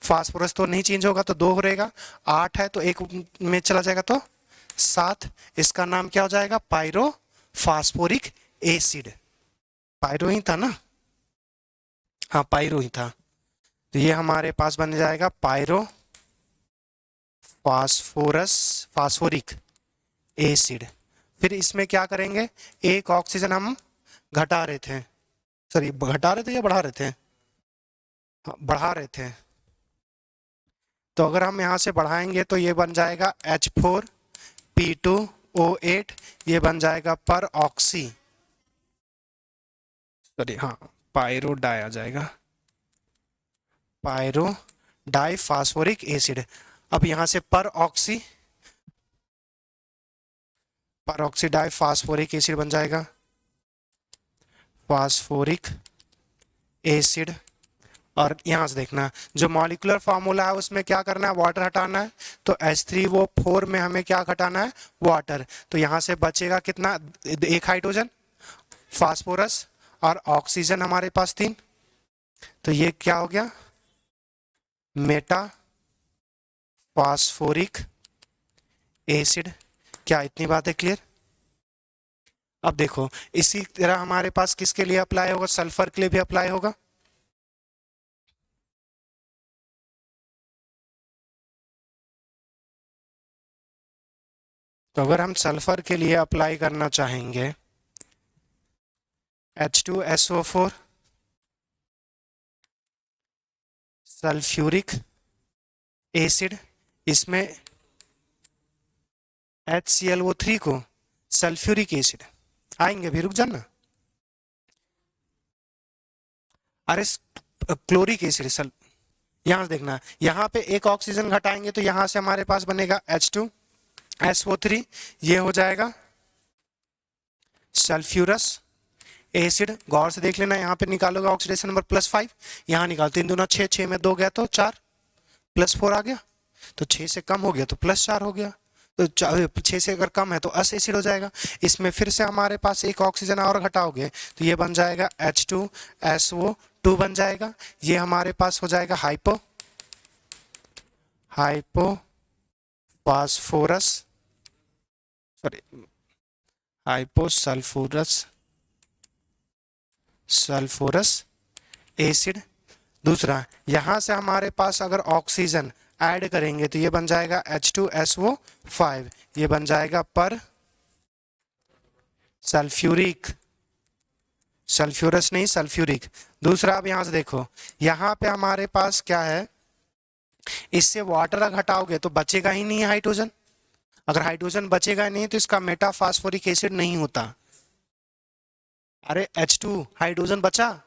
फास्फोरस तो नहीं चेंज होगा तो 2 रहेगा, 8 है तो एक में चला जाएगा तो 7। इसका नाम क्या हो जाएगा, पायरो फास्फोरिक एसिड। पायरो ही था ना, हाँ पायरो ही था। तो ये हमारे पास बन जाएगा पायरो फास्फोरिक एसिड। फिर इसमें क्या करेंगे, एक ऑक्सीजन हम घटा रहे थे, सॉरी घटा रहे थे या बढ़ा रहे थे, हाँ, बढ़ा रहे थे। तो अगर हम यहाँ से बढ़ाएंगे तो ये बन जाएगा H4P2O8, ये बन जाएगा पर ऑक्सी, सॉरी हाँ पायरो डाई आ जाएगा, पायरो डाई फास्फोरिक एसिड। अब यहां से पर ऑक्सी डाई फास्फोरिक एसिड बन जाएगा, फास्फोरिक एसिड। और यहां से देखना जो मॉलिक्यूलर फार्मूला है उसमें क्या करना है, वाटर हटाना है। तो H3O4 में हमें क्या घटाना है, वाटर। तो यहां से बचेगा कितना, एक हाइड्रोजन, फास्फोरस और ऑक्सीजन हमारे पास 3। तो ये क्या हो गया, मेटा फास्फोरिक एसिड। क्या इतनी बात है क्लियर। अब देखो इसी तरह हमारे पास किसके लिए अप्लाई होगा, सल्फर के लिए भी अप्लाई होगा। तो अगर हम सल्फर के लिए अप्लाई करना चाहेंगे, H2SO4 सल्फ्यूरिक एसिड, इसमें HClO3 को सल्फ्यूरिक एसिड आएंगे, भी रुक जाना, अरे क्लोरिक एसिड। यहां से देखना, यहां पे एक ऑक्सीजन घटाएंगे तो यहां से हमारे पास बनेगा H2SO3, ये हो जाएगा सल्फ्यूरस एसिड। गौर से देख लेना, यहाँ पे निकालोगे ऑक्सीडेशन नंबर +5, यहाँ निकालो 3 दूना 6, 6 में 2 गया तो 4, +4 आ गया। तो 6 से कम हो गया तो +4 हो गया, तो 6 से अगर कम है तो अस एसिड हो जाएगा। इसमें फिर से हमारे पास एक ऑक्सीजन और घटाओगे तो ये बन जाएगा H2SO2 बन जाएगा। ये हमारे पास हो जाएगा हाइपोफॉस्फोरस, सॉरी सल्फोरस एसिड। दूसरा, यहां से हमारे पास अगर ऑक्सीजन ऐड करेंगे तो ये बन जाएगा H2SO5, ये बन जाएगा पर सल्फ्यूरिक, सल्फ्यूरस नहीं सल्फ्यूरिक। दूसरा, अब यहां से देखो, यहां पे हमारे पास क्या है, इससे वाटर घटाओगे तो बचेगा ही नहीं हाइड्रोजन। अगर हाइड्रोजन बचेगा नहीं तो इसका मेटाफॉस्फोरिक एसिड नहीं होता। अरे H2 हाइड्रोजन बचा,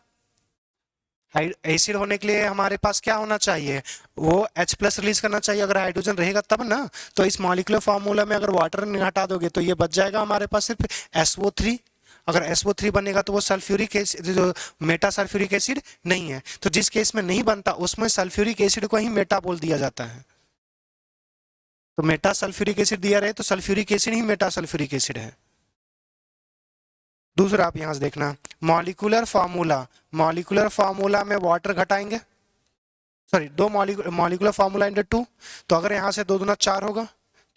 एसिड होने के लिए हमारे पास क्या होना चाहिए, वो H+ रिलीज करना चाहिए। अगर हाइड्रोजन रहेगा तब ना। तो इस मॉलिक्यूलर फार्मूला में अगर वाटर हटा दोगे तो ये बच जाएगा हमारे पास सिर्फ SO3। अगर SO3 बनेगा तो वो सल्फ्यूरिक एसिड, जो मेटा सल्फ्यूरिक एसिड नहीं है। तो जिस केस में नहीं बनता उसमें सल्फ्यूरिक एसिड को ही मेटा बोल दिया जाता है। तो मेटा सल्फ्यूरिक एसिड दिया रहे तो सल्फ्यूरिक एसिड ही मेटा सल्फ्यूरिक एसिड है। दूसरा, आप यहां से देखना, मॉलिक्यूलर फार्मूला में वाटर घटाएंगे, सॉरी दो मॉलिक्यूलर फार्मूला इंटू 2। तो अगर यहां से 2 दूना 4 होगा,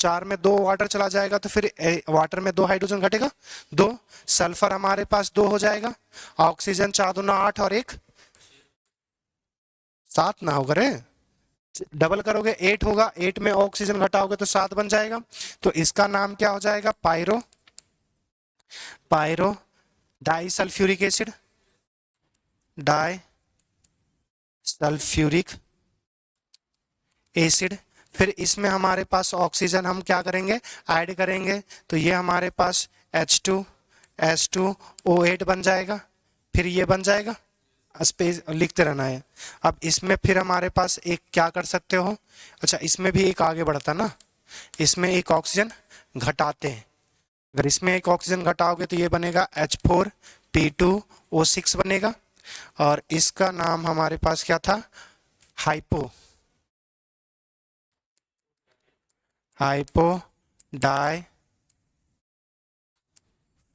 4 में 2 वाटर चला जाएगा तो फिर वाटर में 2 हाइड्रोजन घटेगा, 2 सल्फर हमारे पास 2 हो जाएगा, ऑक्सीजन 4 दूना 8 और 1 7 ना होगा रे, डबल करोगे 8 होगा, 8 में ऑक्सीजन घटाओगे तो 7 बन जाएगा। तो इसका नाम क्या हो जाएगा, pyro di sulphuric acid, di sulphuric acid. फिर इसमें हमारे पास ऑक्सीजन हम क्या करेंगे, ऐड करेंगे, तो ये हमारे पास H2S2O8 बन जाएगा। फिर ये बन जाएगा, स्पेस लिखते रहना है। अब इसमें फिर हमारे पास एक क्या कर सकते हो, अच्छा इसमें भी एक आगे बढ़ता ना, इसमें एक ऑक्सीजन घटाते हैं। अगर इसमें एक ऑक्सीजन घटाओगे तो ये बनेगा H4P2O6 बनेगा। और इसका नाम हमारे पास क्या था, हाइपो डाई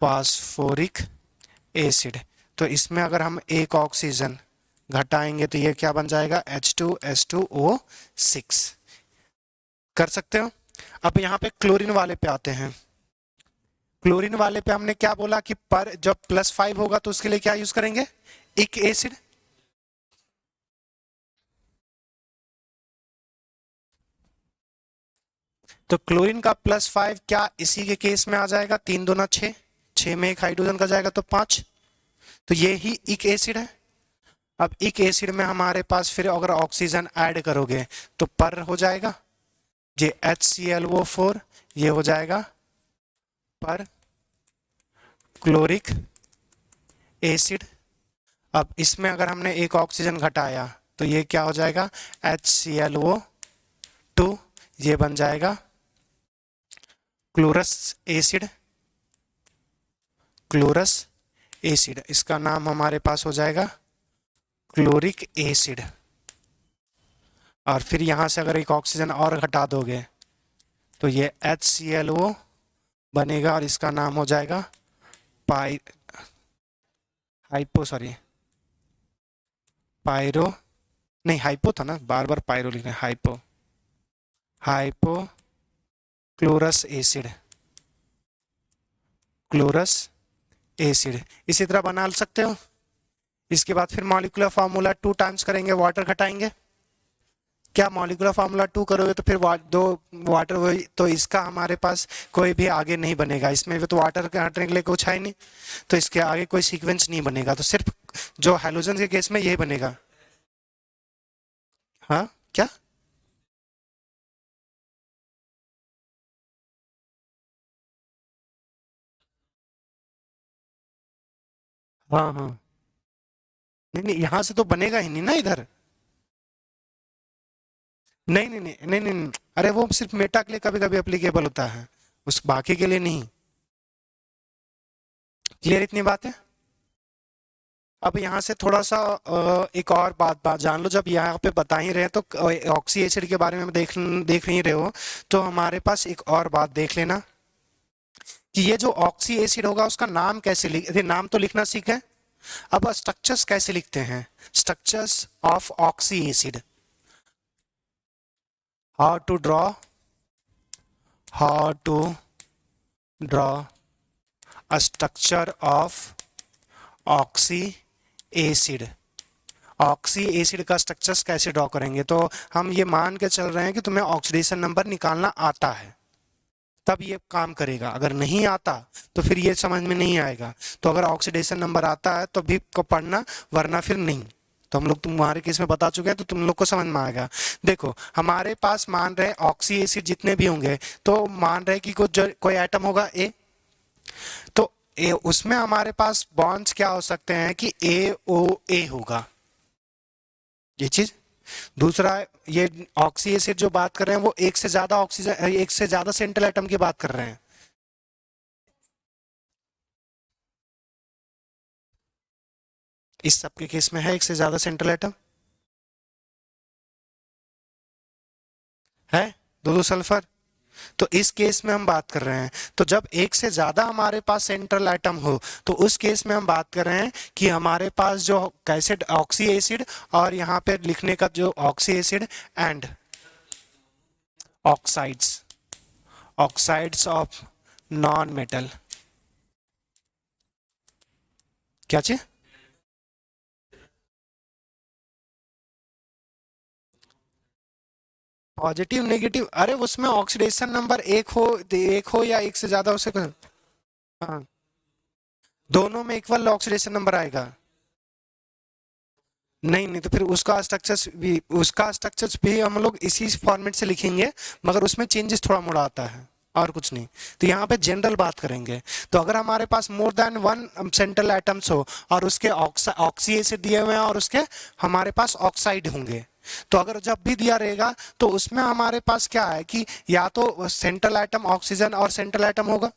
फास्फोरिक एसिड। तो इसमें अगर हम एक ऑक्सीजन घटाएंगे तो ये क्या बन जाएगा, H2S2O6 कर सकते हो। अब यहाँ पे क्लोरीन वाले पे आते हैं। क्लोरीन वाले पे हमने क्या बोला कि पर जब +5 होगा तो उसके लिए क्या यूज करेंगे, इक एसिड। तो क्लोरीन का +5 क्या इसी के केस में आ जाएगा, 3 दूना 6, 6 में एक हाइड्रोजन का जाएगा तो 5, तो ये ही इक एसिड है। अब इक एसिड में हमारे पास फिर अगर ऑक्सीजन ऐड करोगे तो पर हो जाएगा, ये HClO4, ये हो जाएगा पर क्लोरिक एसिड। अब इसमें अगर हमने एक ऑक्सीजन घटाया तो ये क्या हो जाएगा, HClO2, ये बन जाएगा क्लोरस एसिड। इसका नाम हमारे पास हो जाएगा क्लोरिक एसिड। और फिर यहां से अगर एक ऑक्सीजन और घटा दोगे तो ये HClO बनेगा और इसका नाम हो जाएगा पायरो नहीं, हाइपो था ना, बार बार पायरो लिखना है, हाइपो क्लोरस एसिड इसी तरह बना सकते हो। इसके बाद फिर मॉलिक्यूलर फार्मूला 2 टाइम्स करेंगे, वाटर घटाएंगे। क्या मॉलिक्यूलर फार्मूला 2 करोगे तो फिर दो वाटर वही, तो इसका हमारे पास कोई भी आगे नहीं बनेगा, इसमें भी तो वाटर हटने के लिए कुछ है नहीं, तो इसके आगे कोई सीक्वेंस नहीं बनेगा। तो सिर्फ जो हैलोजन के केस में यही बनेगा। हाँ क्या, हाँ हाँ, नहीं नहीं यहाँ से तो बनेगा ही नहीं ना इधर, नहीं नहीं नहीं नहीं नहीं, अरे वो सिर्फ मेटा के लिए कभी कभी एप्लीकेबल होता है, उस बाकी के लिए नहीं। क्लियर इतनी बात है। अब यहाँ से थोड़ा सा एक और बात जान लो। जब यहाँ पे बता ही रहे हैं तो ऑक्सी एसिड के बारे में देख ही रहे हो, तो हमारे पास एक और बात देख लेना कि ये जो ऑक्सी एसिड होगा उसका नाम कैसे नाम तो लिखना सीखे। अब स्ट्रक्चर्स कैसे लिखते हैं, structures of oxy acid, how to draw a structure of oxy acid. Oxy acid का स्ट्रक्चर्स कैसे ड्रॉ करेंगे, तो हम ये मान के चल रहे हैं कि तुम्हें ऑक्सीडेशन नंबर निकालना आता है, तब ये काम करेगा। अगर नहीं आता तो फिर ये समझ में नहीं आएगा। तो अगर ऑक्सीडेशन नंबर आता है तो भी को पढ़ना, वरना फिर नहीं। तो हम लोग तुम्हारे केस में बता चुके हैं, तो तुम लोग को समझ में आएगा। देखो हमारे पास मान रहे ऑक्सी एसिड जितने भी होंगे, तो मान रहे कि कोई एटम होगा ए, तो ए उसमें हमारे पास बॉन्ड्स क्या हो सकते हैं कि ए ओ ए होगा, ये चीज। दूसरा, ये ऑक्सी एसिड जो बात कर रहे हैं वो एक से ज्यादा ऑक्सीजन, एक से ज्यादा सेंट्रल एटम की बात कर रहे हैं। इस सब के केस में है एक से ज्यादा सेंट्रल एटम है, दो दो सल्फर। तो इस केस में हम बात कर रहे हैं, तो जब एक से ज्यादा हमारे पास सेंट्रल एटम हो, तो उस केस में हम बात कर रहे हैं कि हमारे पास जो कैसे ऑक्सी एसिड, और यहाँ पे लिखने का जो oxy acid and oxides of non metal, क्या चीज, पॉजिटिव नेगेटिव, अरे उसमें ऑक्सीडेशन नंबर एक हो या एक से ज्यादा उसे हाँ, दोनों में इक्वल ऑक्सीडेशन नंबर आएगा। नहीं नहीं, तो फिर उसका स्ट्रक्चर्स भी हम लोग इसी फॉर्मेट से लिखेंगे, मगर उसमें चेंजेस थोड़ा मोड़ा आता है और कुछ नहीं। तो यहाँ पे जनरल बात करेंगे। तो अगर हमारे पास more than one central atoms हो और उसके ऑक्सी एसिड दिए हुए हैं और उसके हमारे पास ऑक्साइड होंगे, तो अगर जब भी दिया रहेगा तो उसमें हमारे पास क्या है कि या तो सेंट्रल एटम ऑक्सीजन और सेंट्रल एटम होगा,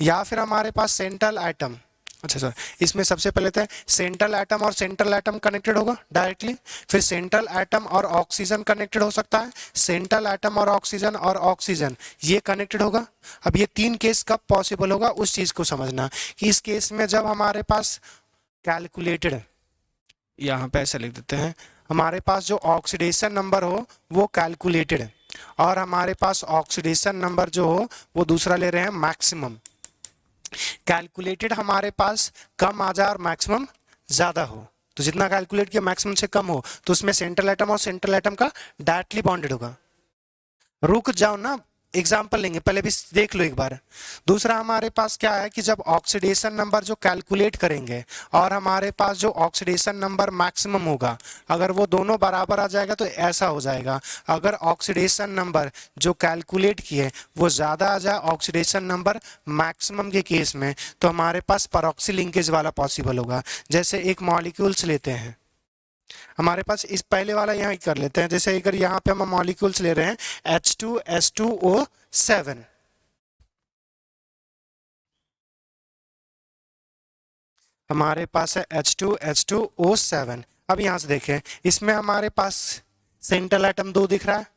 या फिर हमारे पास सेंट्रल एटम, अच्छा सर, इसमें सबसे पहले तो सेंट्रल एटम और सेंट्रल एटम कनेक्टेड होगा डायरेक्टली, फिर सेंट्रल एटम और ऑक्सीजन कनेक्टेड हो सकता है, सेंट्रल एटम और ऑक्सीजन ये कनेक्टेड होगा। अब ये तीन केस कब पॉसिबल होगा उस चीज को समझना कि इस केस में जब हमारे पास कैलकुलेटेड, यहाँ पे ऐसे लिख देते हैं, हमारे पास जो ऑक्सीडेशन नंबर हो वो कैलकुलेटेड, और हमारे पास ऑक्सीडेशन नंबर जो हो वो दूसरा ले रहे हैं मैक्सिमम। कैलकुलेटेड हमारे पास कम आ जाए और मैक्सिमम ज्यादा हो, तो जितना कैलकुलेट किया मैक्सिमम से कम हो, तो उसमें सेंट्रल एटम और सेंट्रल एटम का डायरेक्टली बॉन्डेड होगा। रुक जाओ ना, एग्जाम्पल लेंगे, पहले भी देख लो एक बार। दूसरा हमारे पास क्या है कि जब ऑक्सीडेशन नंबर जो कैलकुलेट करेंगे और हमारे पास जो ऑक्सीडेशन नंबर मैक्सिमम होगा, अगर वो दोनों बराबर आ जाएगा तो ऐसा हो जाएगा। अगर ऑक्सीडेशन नंबर जो कैलकुलेट किए वो ज्यादा आ जाए ऑक्सीडेशन नंबर मैक्सिमम के केस में, तो हमारे पास परऑक्सी लिंकेज वाला पॉसिबल होगा। जैसे एक मॉलिक्यूल्स लेते हैं, हमारे पास इस पहले वाला यहाँ कर लेते हैं। जैसे अगर यहाँ पे हम मॉलिक्यूल्स ले रहे हैं H2S2O7, हमारे पास है H2H2O7। अब यहाँ से देखें, इसमें हमारे पास सेंट्रल एटम दो दिख रहा है।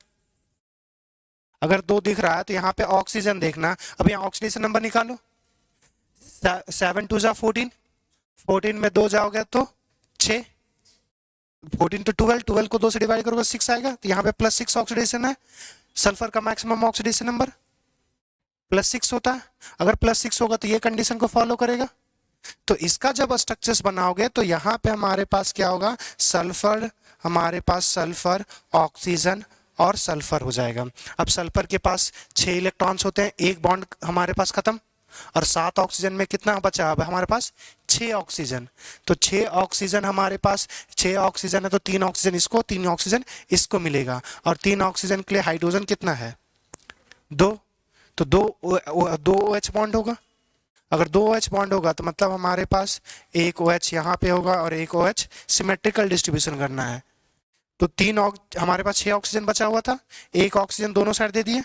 अगर दो दिख रहा है तो यहाँ पे ऑक्सीजन देखना। अब यहाँ ऑक्सीडेशन नंबर निकालो, 7 2 जा 14, 14 में दो जाओगे तो 6, 14 to 12, 12 को 2 से डिवाइड करोगे 6 आएगा, तो यहाँ पे +6 ऑक्सीडेशन है। सल्फर का मैक्सिमम ऑक्सीडेशन नंबर +6 होता है। अगर +6 होगा तो ये कंडीशन को फॉलो करेगा। तो इसका जब स्ट्रक्चर्स बनाओगे तो यहाँ पे हमारे पास क्या होगा, सल्फर, हमारे पास सल्फर, ऑक्सीजन और सल्फर हो जाएगा। अब सल्फर के पास 6 इलेक्ट्रॉन्स होते हैं, एक बॉन्ड हमारे पास खत्म, और 7 ऑक्सीजन में कितना बचा अब हमारे पास 6 ऑक्सीजन। तो 6 ऑक्सीजन हमारे पास, 6 ऑक्सीजन है तो 3 ऑक्सीजन इसको, 3 ऑक्सीजन इसको मिलेगा, और 3 ऑक्सीजन के लिए हाइड्रोजन कितना है 2, तो 2 OH बॉन्ड होगा। अगर 2 OH बॉन्ड होगा तो मतलब हमारे पास एक OH यहाँ पे होगा और एक OH सिमेट्रिकल डिस्ट्रीब्यूशन करना है। तो हमारे पास 6 ऑक्सीजन बचा हुआ था, एक ऑक्सीजन दोनों साइड दे दिए,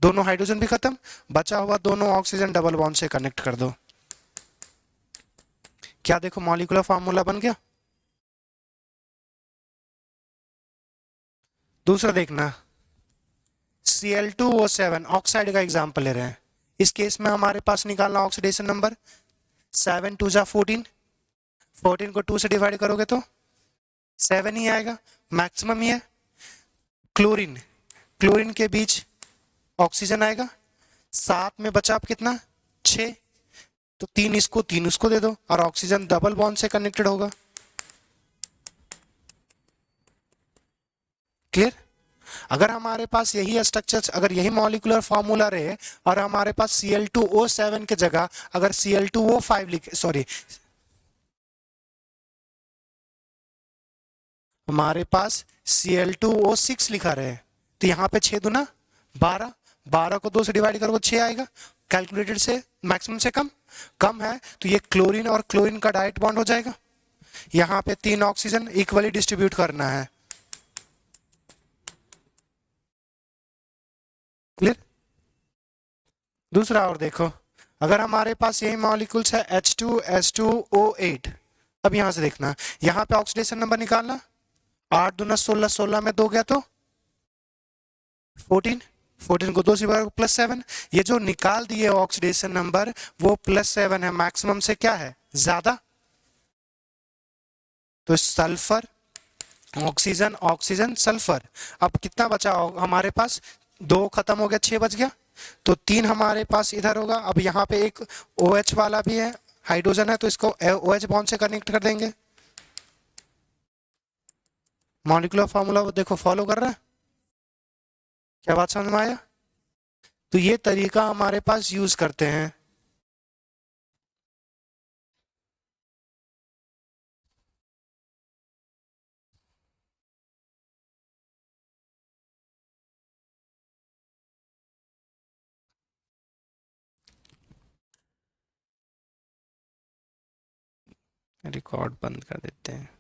दोनों हाइड्रोजन भी खत्म, बचा हुआ दोनों ऑक्सीजन डबल बॉन्ड से कनेक्ट कर दो। क्या देखो मॉलिक्यूलर फार्मूला बन गया। दूसरा देखना, Cl2O7 ऑक्साइड का एग्जाम्पल ले रहे हैं। इस केस में हमारे पास निकालना ऑक्सीडेशन नंबर, 7 2 जा 14, 14 को 2 से डिवाइड करोगे तो 7 ही आएगा, मैक्सिमम ही है। क्लोरीन, क्लोरीन के बीच ऑक्सीजन आएगा, 7 में बचा आप कितना 6, तो 3 उसको दे दो और ऑक्सीजन डबल बॉन्ड से कनेक्टेड होगा। क्लियर? अगर हमारे पास यही स्ट्रक्चर, अगर यही मॉलिक्यूलर फॉर्मूला रहे और हमारे पास Cl2O7 के जगह अगर Cl2O5 लिखे, सॉरी, हमारे पास Cl2O6 लिखा रहे, तो यहाँ पे 6 दूना 12, 12 को 2 से डिवाइड करोगे 6 आएगा, कैलकुलेटेड से मैक्सिमम से कम, कम है तो ये क्लोरीन और क्लोरीन का डायरेक्ट बॉन्ड हो जाएगा। यहाँ पे 3 ऑक्सीजन इक्वली डिस्ट्रीब्यूट करना है। क्लियर? दूसरा और देखो, अगर हमारे पास यही मॉलिक्यूल्स है H2S2O8, अब यहां से देखना, यहां पे ऑक्सीडेशन नंबर निकालना, 8 दूना 16, 16 में 2 गया तो 14, 14 को 2 से +7, ये जो निकाल दिए ऑक्सीडेशन नंबर वो +7 है, मैक्सिमम से क्या है ज्यादा, तो सल्फर, ऑक्सीजन, ऑक्सीजन, सल्फर। अब कितना बचा हमारे पास, 2 खत्म हो गया, 6 बच गया, तो 3 हमारे पास इधर होगा। अब यहाँ पे एक OH वाला भी है, हाइड्रोजन है, तो इसको OH बॉन्ड से कनेक्ट कर देंगे। मॉलिक्यूलर फॉर्मूला वो देखो फॉलो कर रहा है, क्या बात समझ में आया? तो ये तरीका हमारे पास यूज करते हैं। रिकॉर्ड बंद कर देते हैं।